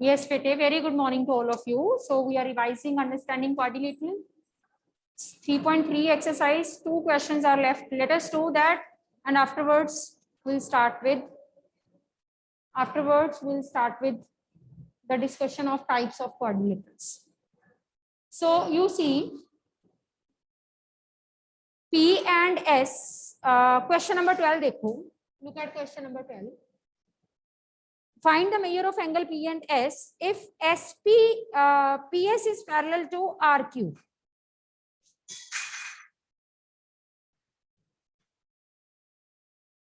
Yes, Pete, very good morning to all of you. So we are revising understanding quadrilateral. 3.3 exercise, 2 questions are left. Let us do that, and afterwards we'll start with the discussion of types of quadrilaterals. So you see P and S, question number 12 dekho. Look at question number 12. Find the measure of angle P and S if PS is parallel to RQ.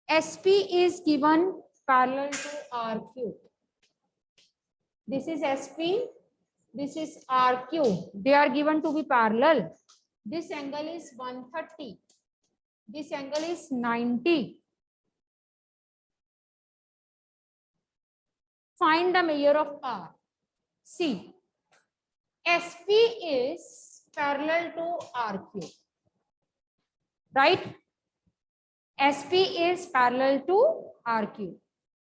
SP is given parallel to RQ. This is SP, this is RQ. They are given to be parallel. This angle is 130. This angle is 90. Find the measure of R. See, SP is parallel to RQ. Right? SP is parallel to RQ.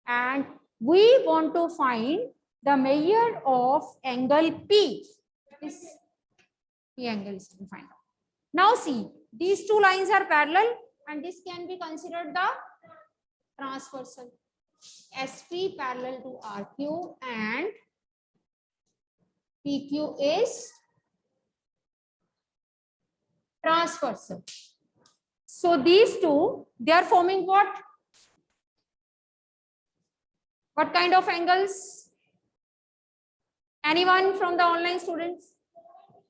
And we want to find the measure of angle P. This P angle is to be found out. Now see, these two lines are parallel and this can be considered the transversal. SP parallel to RQ and PQ is transversal. So these two, they are forming what? What kind of angles? Anyone from the online students?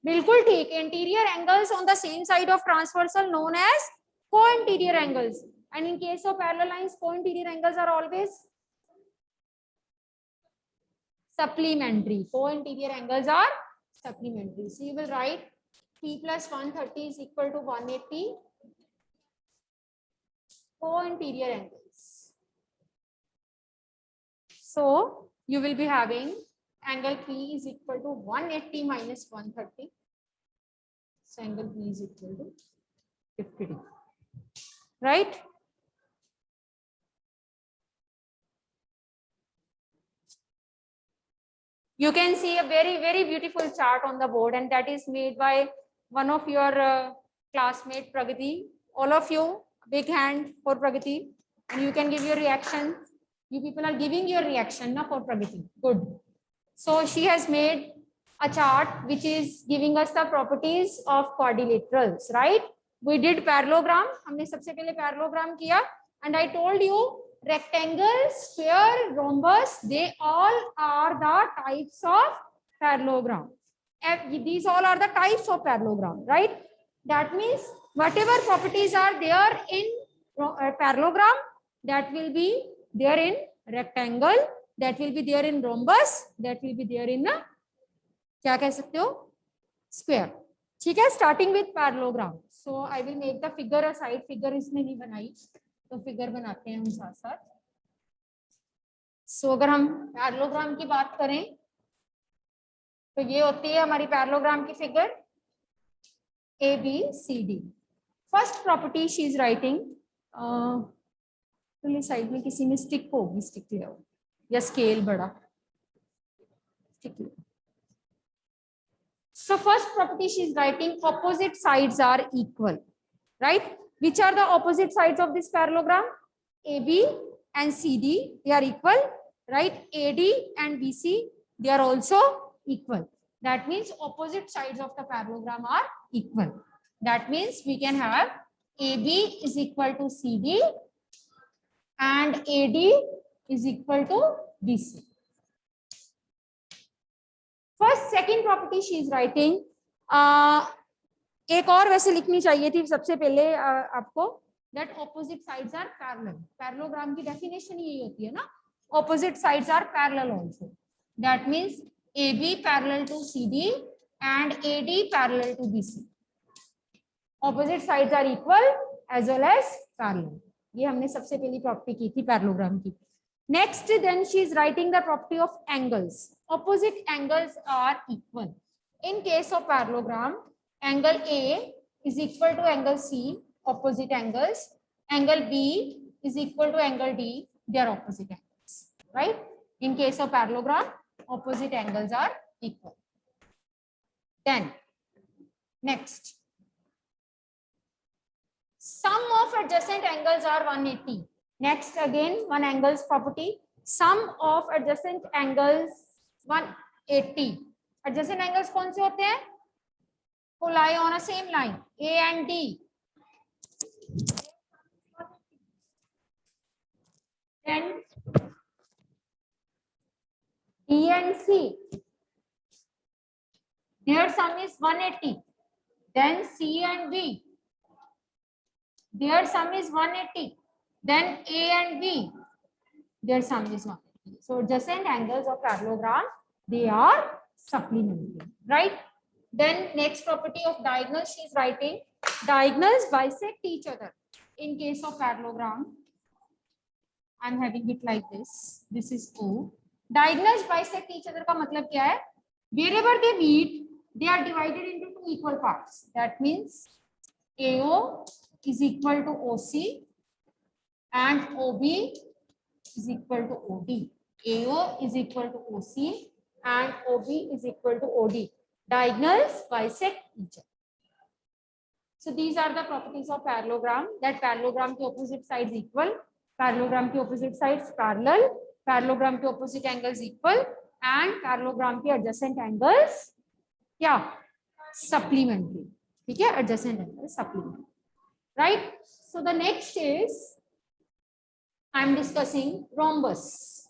Bilkul theek. Interior angles on the same side of transversal known as co-interior angles. And in case of parallel lines, co-interior angles are always supplementary. Co-interior angles are supplementary. So you will write P plus 130 is equal to 180 co-interior angles. So you will be having angle P is equal to 180 minus 130. So angle P is equal to 50 degree. Right? You can see a very, very beautiful chart on the board, and that is made by one of your classmate, Pragati. All of you, big hand for Pragati. And you can give your reaction. You people are giving your reaction now for Pragati. Good. So she has made a chart which is giving us the properties of quadrilaterals, right? We did parallelogram. हमने सबसे पहले parallelogram किया, and I told you rectangle, sphere, rhombus, they all are the types of parallelogram. These all are the types of parallelogram, right? That means whatever properties are there in parallelogram, that will be there in rectangle, that will be there in rhombus, that will be there in the क्या कह सकते हो square. ठीक है, starting with parallelogram. So I will make the figure aside. Figure इसने नहीं बनाई, तो figure बनाते हैं हम साथ साथ. So अगर हम parallelogram की बात करें, तो ये होती है हमारी parallelogram की figure A, B, C, D. First property she is writing. तो ये साइड में किसी में स्टिक होगी, स्टिक ले आओ या स्केल बड़ा स्टिक ले. So first property she is writing, opposite sides are equal, right? Which are the opposite sides of this parallelogram? AB and CD, they are equal, right? AD and BC, they are also equal. That means opposite sides of the parallelogram are equal. That means we can have AB is equal to CD and AD is equal to BC. First, second property she is writing. एक और वैसे लिखनी चाहिए थी सबसे पहले आपको, that opposite sides are parallel. Parallelogram की definition यही होती है ना, opposite sides are parallel also. That means AB parallel to CD and AD parallel to BC. Opposite sides are equal as well as parallel. ये हमने सबसे पहली property की थी parallelogram की. Next, then she is writing the property of angles. Opposite angles are equal. In case of parallelogram, angle A is equal to angle C, opposite angles. Angle B is equal to angle D, they are opposite angles, right? In case of parallelogram, opposite angles are equal. Then next, sum of adjacent angles are 180. Next again, one angles property. Sum of adjacent angles 180. Adjacent angles कौन से होते हैं? Who lie on a same line, A and D. Then D and C. Their sum is 180. Then C and B. Their sum is 180. Then A and B. Their sum is 180. So adjacent angles of parallelogram, they are supplementary, right? Then next property of diagonals, she is writing diagonals bisect each other. In case of parallelogram, I'm having it like this. This is O. Diagonals bisect each other का मतलब क्या है? Wherever they meet, they are divided into two equal parts. That means AO is equal to OC and OB is equal to OD. AO is equal to OC and OB is equal to OD. Diagonals bisect each other. So these are the properties of parallelogram. That parallelogram के opposite sides equal, parallelogram के opposite sides parallel, parallelogram के opposite angles equal, and parallelogram के adjacent angles क्या? Supplementary. ठीक है? Adjacent angles supplementary. Right? So the next is I am discussing rhombus.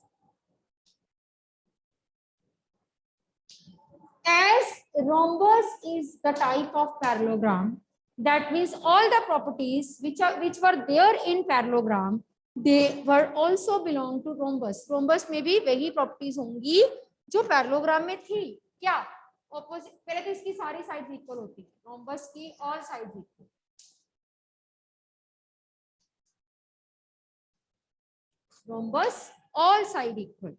As rhombus is the type of parallelogram, that means all the properties which were there in parallelogram, they were also belong to rhombus. Rhombus में भी वही properties होंगी जो parallelogram में थी. क्या? Opposite. पहले तो इसकी सारी sides equal होती है. Rhombus की all sides equal. Rhombus all side equal.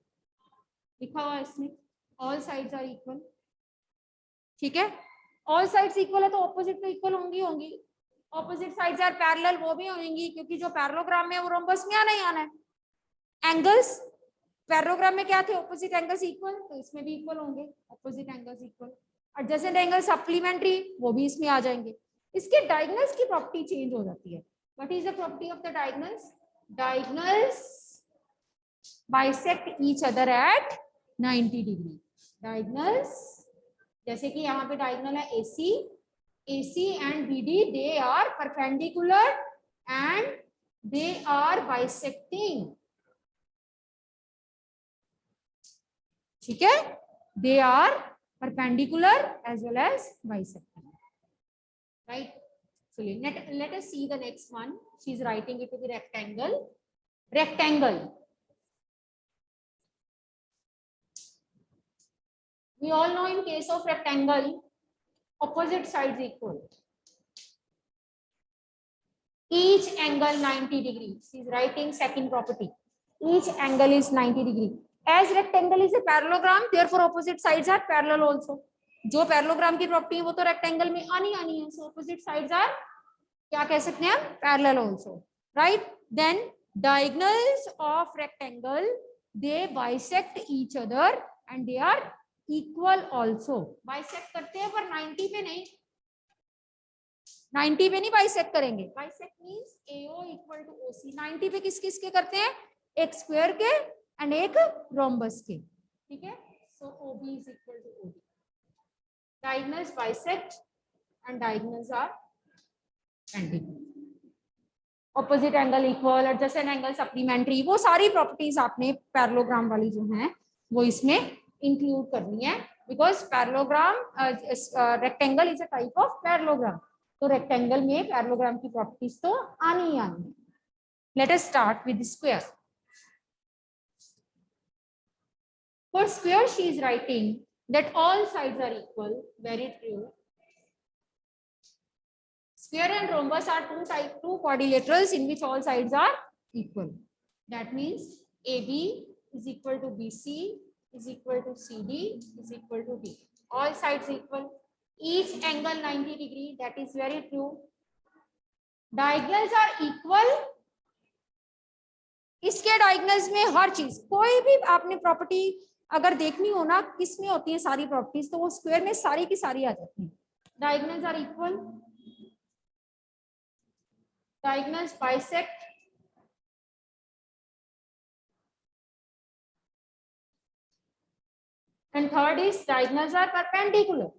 लिखा हुआ इसमें all sides are equal. ठीक है? All sides equal है तो opposite तो equal होंगी. Opposite sides are parallel, वो भी होंगी क्योंकि जो parallelogram में है वो rhombus में आना ही आना है. Angles parallelogram में क्या थे? Opposite angles equal, तो इसमें भी equal होंगे. Opposite angles equal. Adjacent angles supplementary, वो भी इसमें आ जाएंगे. इसके diagonals की property change हो जाती है. What is the property of the diagonals? Diagonals bisect each other at 90 degree. Diagonals, जैसे कि यहाँ पे diagonal है AC and BD, they are perpendicular and they are bisecting. ठीक है? They are perpendicular as well as bisecting. Right? So let us see the next one. She is writing it to the rectangle. Rectangle. We all know in case of rectangle, opposite sides equal. Each angle 90 degrees. She is writing second property. Each angle is 90 degree. As rectangle is a parallelogram, therefore opposite sides are parallel also. जो parallelogram की property है वो तो rectangle में आनी है. So opposite sides are क्या कह सकते हैं हम? Parallel also. Right? Then diagonals of rectangle, they bisect each other and they are equal also. Bisect करते हैं पर 90 पे नहीं. 90 पे नहीं bisect करेंगे. Bisect means AO equal to OC. 90 पे किस किस के करते हैं? एक square के and एक rhombus के. ठीक है? So OB is equal to OD. Diagonals bisect and diagonals are perpendicular. Opposite angle equal, adjacent angle supplementary. वो सारी properties आपने parallelogram वाली जो हैं वो इसमें include करनी है, because parallelogram rectangle is a type of parallelogram. तो rectangle में parallelogram की properties तो आनी ही आनी है. Let us start with the square. For square, she is writing that all sides are equal. Very true. Square and rhombus are two quadrilaterals in which all sides are equal. That means AB is equal to BC is equal to CD is equal to D. All sides equal. Each angle 90 degree. That is very true. Diagonals are equal. इसके diagonals में हर चीज कोई भी आपने property अगर देखनी हो ना किस में होती है सारी प्रॉपर्टीज, तो वो स्क्वायर में सारी की सारी आ जाती है. Diagonals are equal, diagonals bisect, and third is diagonals are perpendicular.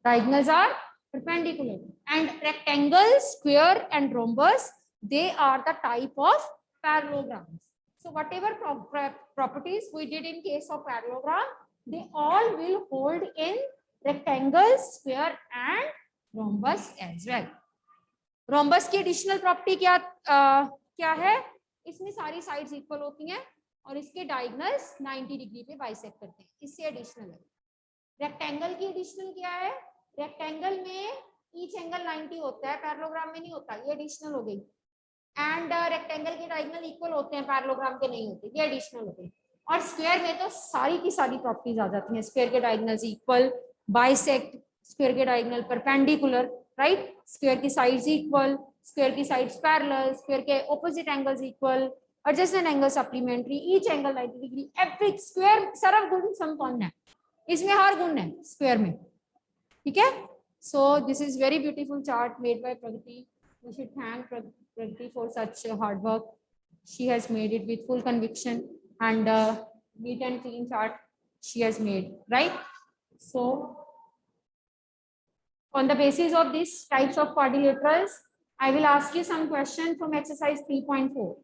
Diagonals are perpendicular, and rectangle, square and rhombus, they are the type of parallelograms. So whatever properties we did in case of parallelogram, they all will hold in rectangle, square and rhombus as well. Rhombus की additional property क्या है? इसमें सारी sides equal होती हैं और इसके diagonals 90 degree पे बाइसेक्ट करते हैं, इससे एडिशनल है. रेक्टेंगल की एडिशनल क्या है? रेक्टेंगल में ईच एंगल 90 होता है, पैरेललोग्राम में नहीं होता, ये एडिशनल हो गई. एंड रेक्टेंगल के डायगोनल इक्वल होते हैं, पैरेललोग्राम के नहीं होते, ये एडिशनल हो गई. और स्क्वायर में तो सारी की सारी प्रॉपर्टीज आ जाती हैं. स्क्वायर के डायगोनल्स इक्वल, बाइसेक्ट, स्क्वायर के डायगोनल परपेंडिकुलर, राइट, स्क्वायर की साइड्स इक्वल, स्क्वायर की साइड्स पैरेलल, स्क्वायर के opposite angles equal, adjacent angle supplementary, each angle 90 degree, every square सर्व गुण समकोण है, इसमें हर गुण है स्क्वायर में. ठीक है. So this is very beautiful chart made by Pragati. We should thank Pragati for such hard work. She has made it with full conviction, and neat and clean chart she has made, right? So on the basis of these types of quadrilaterals, I will ask you some questions from exercise 3.4.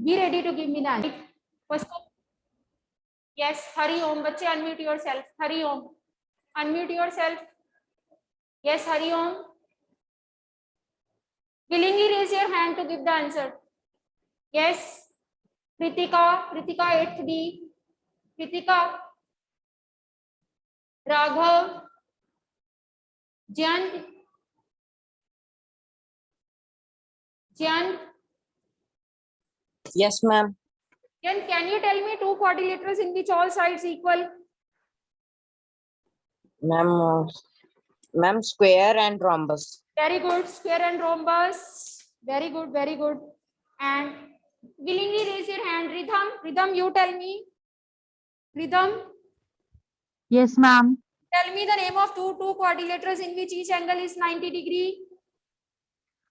Be ready to give me the answer. First of, yes, Hari Om. बच्चे unmute yourself. Hari Om. Unmute yourself. Yes, Hari Om. Willingly raise your hand to give the answer. Yes. Kritika. Kritika 8th D. Kritika. Raghav. Jayant. Jayant. Yes, ma'am. Can you tell me two quadrilaterals in which all sides equal? Ma'am, square and rhombus. Very good. Square and rhombus. Very good. Very good. And willingly raise your hand. Rhythm. Rhythm, you tell me. Rhythm. Yes, ma'am. Tell me the name of two quadrilaterals in which each angle is 90 degree.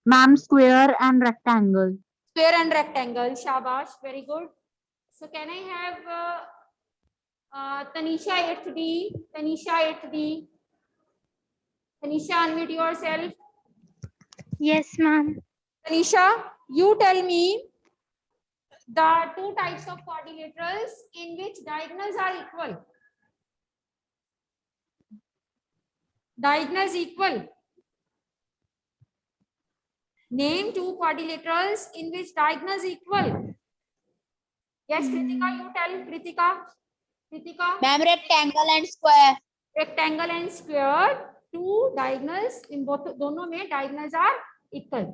Ma'am, square and rectangle. Square and rectangle. Shabash. Very good. So can I have Tanisha 8th D? Tanisha 8th D. Tanisha, unmute yourself. Yes, ma'am. Tanisha, you tell me the two types of quadrilaterals in which diagonals are equal. Diagonals equal. Name two quadrilaterals in which diagonals equal. Yes, Kritika, you tell. Kritika. Kritika. Ma'am, rectangle and square. Rectangle and square. Two diagonals in both, दोनों में diagonals are equal.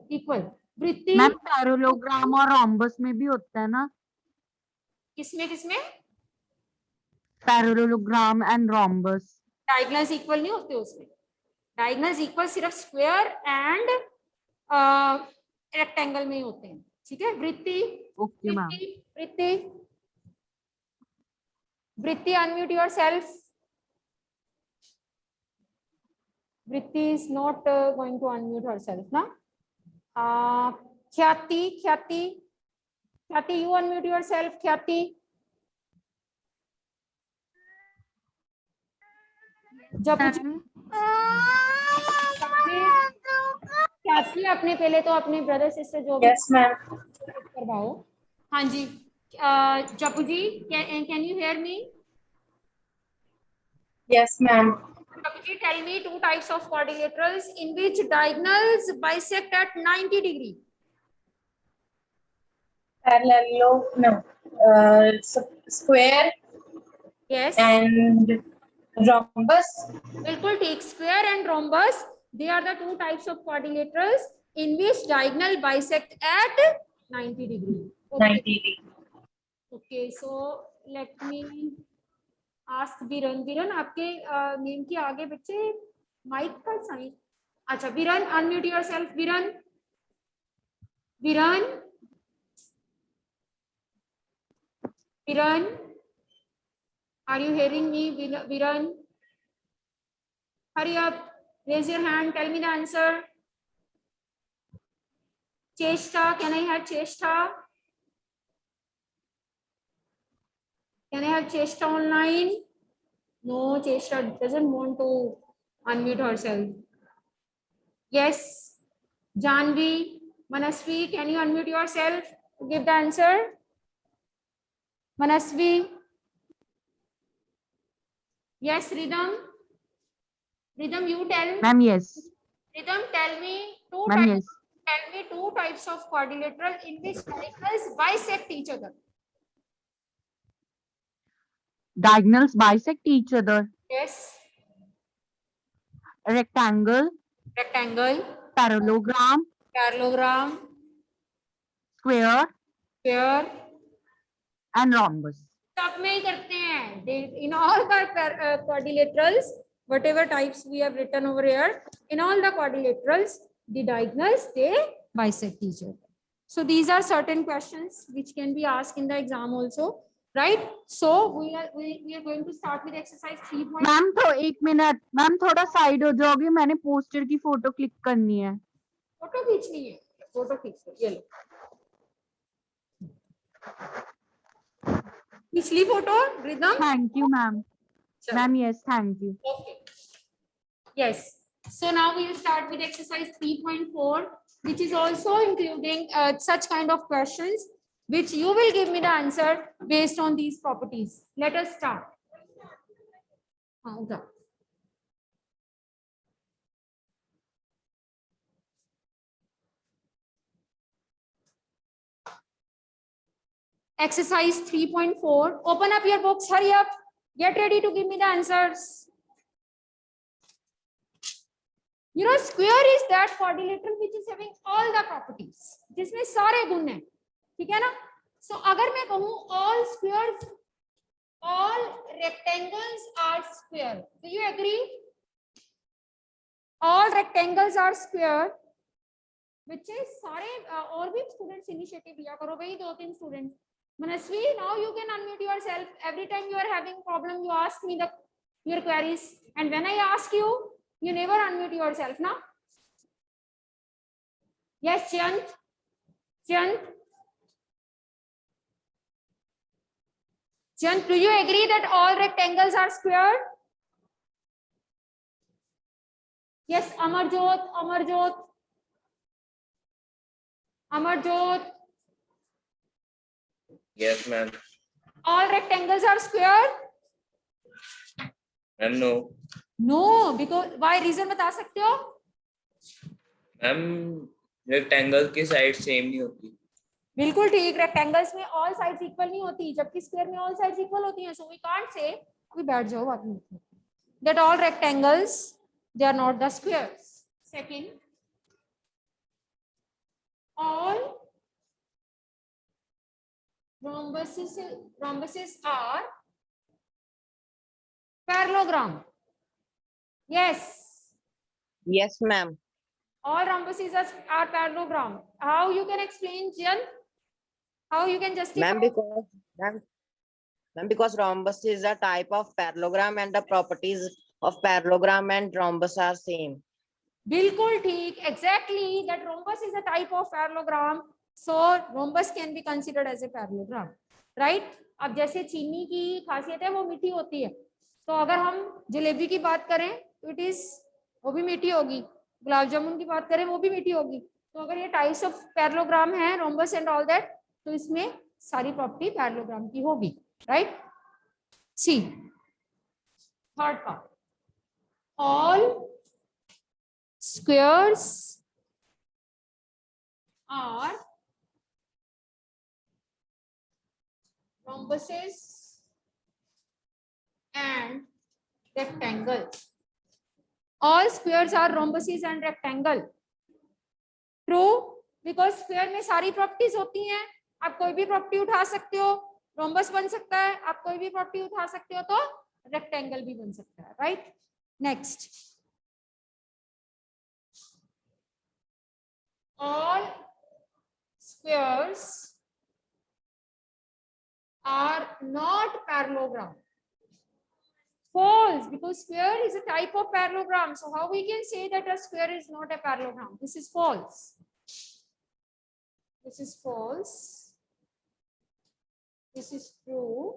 वृत्ति. Ma'am parallelogram और rhombus में भी होता है ना? किसमें? Parallelogram and rhombus. Diagonals equal नहीं होते उसमें. Diagonals equal सिर्फ square and rectangle में ही होते हैं. ठीक है. वृत्ति. Okay, ma'am. वृत्ति, unmute yourself. Vritti is not going to unmute herself, na? Khyati, you unmute yourself, Khyati. Khyati, अपने पहले तो अपने ब्रदर सिस्टर जो Yes, ma'am. करवाओ. हाँ जी. जपू जी, can you hear me? Yes, ma'am. Tell me two types of quadrilaterals in which diagonals bisect at 90 degree. Square. Yes. And rhombus. बिल्कुल ठीक. Square and rhombus, they are the two types of quadrilaterals in which diagonal bisect at 90 degree. Okay. 90 degree. Okay, so let me ask Viran. Viran, आपके name के आगे बच्चे mic का sign. अच्छा, Viran, unmute yourself. Viran. Viran, are you hearing me? Viran, hurry up, raise your hand, tell me the answer. Cheshta, can I have Cheshta? Can I have Cheshta online? No, Cheshta doesn't want to unmute herself. Yes, Janvi, Manasvi, can you unmute yourself to give the answer? Manasvi. Yes, Rhythm. Rhythm, you tell. Ma'am, yes. Rhythm, tell me Ma'am, yes. two types of quadrilateral in which diagonals bisect each other. Diagonals bisect each other. Yes, Rectangle, rectangle, parallelogram, parallelogram, square, square. and rhombus. सब में ही करते हैं. In all the quadrilaterals, whatever types we have written over here, in all the quadrilaterals, the diagonals they bisect each other. So these are certain questions which can be asked in the exam also, right? So we are going to start with exercise 3. Ma'am तो एक minute ma'am थोड़ा side हो जाओगे मैंने poster की photo click करनी है. Photo खींचनी है. फोटो खींच लो. ये लो. पिछली photo rhythm. Thank you ma'am. Ma'am yes thank you. Okay. Yes. So now we will start with exercise 3.4, which is also including such kind of questions, which you will give me the answer based on these properties. Let us start. Okay. Exercise 3.4. Open up your books. Hurry up. Get ready to give me the answers. You know, square is that quadrilateral which is having all the properties. जिसमें सारे गुण हैं. ठीक है ना? So अगर मैं कहूँ all squares, all rectangles are square. Do you agree? All rectangles are square. Which is सारे और भी students initiative लिया करो भाई 2-3 students. Manasvi, now you can unmute yourself. Every time you are having problem, you ask me your queries, and when I ask you, you never unmute yourself, na? Yes, Chant. Chant. Chant, do you agree that all rectangles are square? Yes, Amarjot. Amarjot. Amarjot. Yes, ma'am. All rectangles are square? Ma'am, no. No, because why? Reason बता सकते हो? Ma'am rectangle की side same नहीं होती. बिल्कुल ठीक. Rectangles में all sides equal नहीं होती, जबकि स्क्वायर में ऑल साइड्स इक्वल होती हैं. सो वी कांट से, अभी बैठ जाओ बाद में, that all rectangles they are not the squares. Second, all rhombuses are parallelogram. Yes. Yes, ma'am. All rhombuses are parallelogram. How you can explain, Jian? How you can justify? Ma'am, because rhombus is a type of parallelogram and the properties of parallelogram and rhombus are same. बिल्कुल ठीक. Exactly, that rhombus is a type of parallelogram. So rhombus can be considered as a parallelogram, right? अब जैसे चीनी की खासियत है वो मीठी होती है, तो अगर हम जलेबी की बात करें तो इट इज वो भी मीठी होगी. गुलाब जामुन की बात करें वो भी मीठी होगी. तो अगर ये टाइप्स ऑफ पैरेललोग्राम है, रोम्बस एंड ऑल दैट, तो इसमें सारी प्रॉपर्टी पैरेललोग्राम की होगी, right? See third part, all squares are rhombuses and rectangles. All squares are rhombuses and rectangle. True, because square में सारी प्रॉपर्टीज होती हैं. आप कोई भी प्रॉपर्टी उठा सकते हो, रोम्बस बन सकता है. आप कोई भी प्रॉपर्टी उठा सकते हो तो रेक्टेंगल भी बन सकता है, right? Next, all squares are not parallelogram. False, because square is a type of parallelogram. So how we can say that a square is not a parallelogram? This is false. This is false. This is true.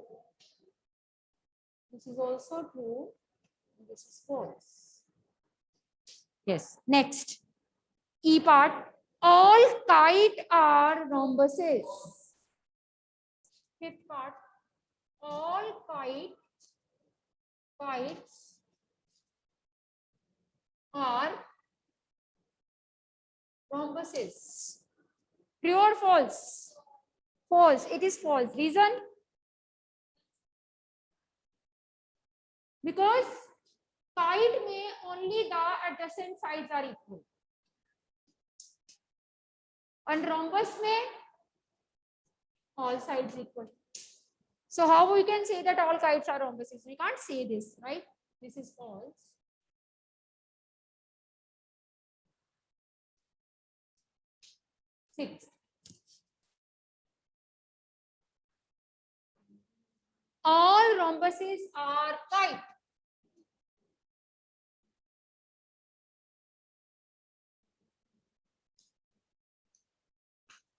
This is also true. This is false. Yes. Next. E part. All kite are rhombuses. Fifth part. All kites are rhombuses. True or false? False. It is false. Reason? Because kite में only the adjacent sides are equal. And rhombus में all sides equal. So how we can say that all kites are rhombuses? We can't say this, right? This is false. Six. All rhombuses are kite.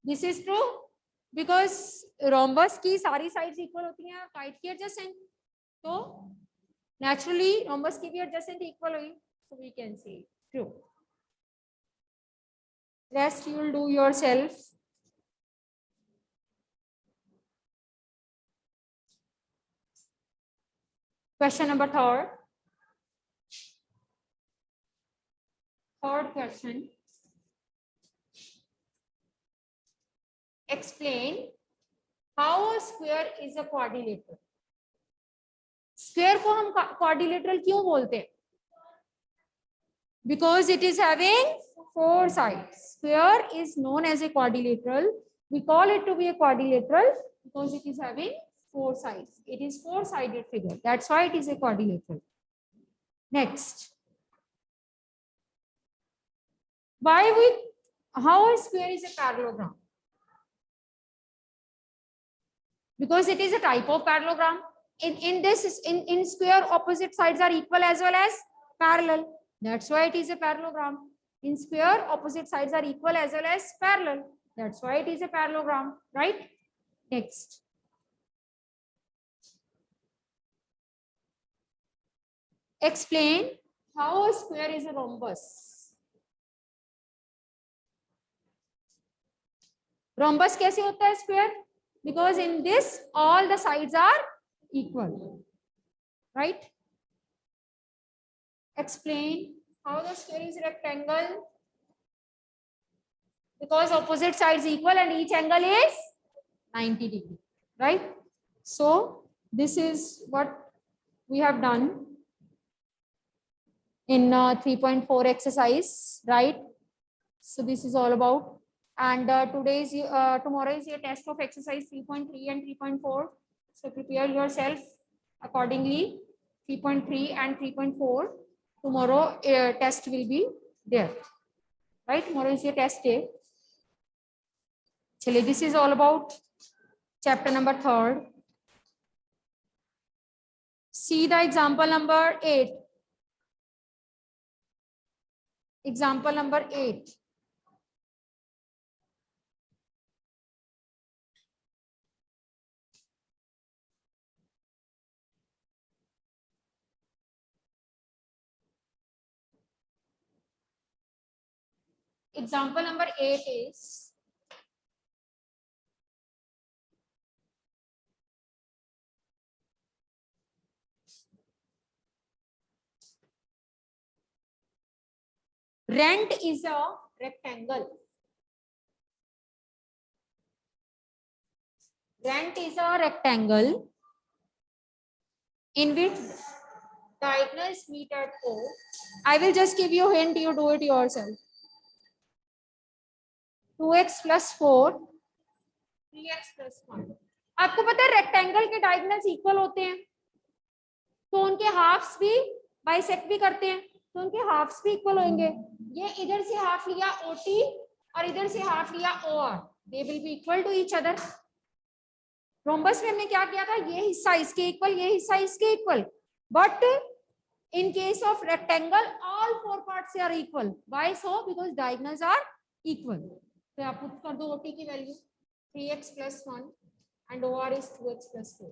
This is true because rhombus की सारी sides equal होती हैं, kite की adjacent. So naturally rhombus की भी adjacent equal होगी. So we can say true. Rest you will do yourself. Question number third. Third question. Explain how a square is a quadrilateral. Square को हम quadrilateral क्यों बोलते हैं? Because it is having 4 sides. Square is known as a quadrilateral. We call it to be a quadrilateral because it is having 4 sides. It is 4-sided figure. That's why it is a quadrilateral. Next. How a square is a parallelogram? Because it is a type of parallelogram. In square, opposite sides are equal as well as parallel. That's why it is a parallelogram. In square, opposite sides are equal as well as parallel. That's why it is a parallelogram, right? Next. Explain how a square is a rhombus. Rhombus कैसे होता है square? Because in this, all the sides are equal, right? Explain how the square is rectangle. Because opposite sides equal and each angle is 90 degrees, right? So this is what we have done in 3.4 exercise, right? So this is all about. And tomorrow is your test of exercise 3.3 and 3.4. So prepare yourself accordingly. 3.3 and 3.4. Tomorrow test will be there. Right? Tomorrow is your test day. Chale, this is all about chapter number 3. See the example number 8. Example number 8. Example number 8 is rent is a rectangle. Rent is a rectangle in which diagonals meet at O. I will just give you a hint, you do it yourself. 2x plus 4, 3x plus 1. आपको पता है rectangle के diagonals equal होते हैं तो उनके halves भी bisect भी करते हैं तो उनके हाफ्स भी इक्वल होंगे. ये इधर से हाफ लिया OT और इधर से हाफ लिया OR. They will be equal to each other. Rhombus में हमने क्या किया था, ये हिस्सा इसके इक्वल, ये हिस्सा इसके equal, but in case of rectangle all four parts are equal. Why so? Because diagonals are equal. तो आप पुट कर दो OT की value 3x plus 1 and OR is 2x plus 4.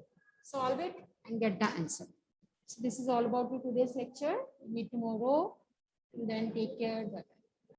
Solve it and get the answer. So this is all about today's lecture. Meet tomorrow. Then take care. Bye.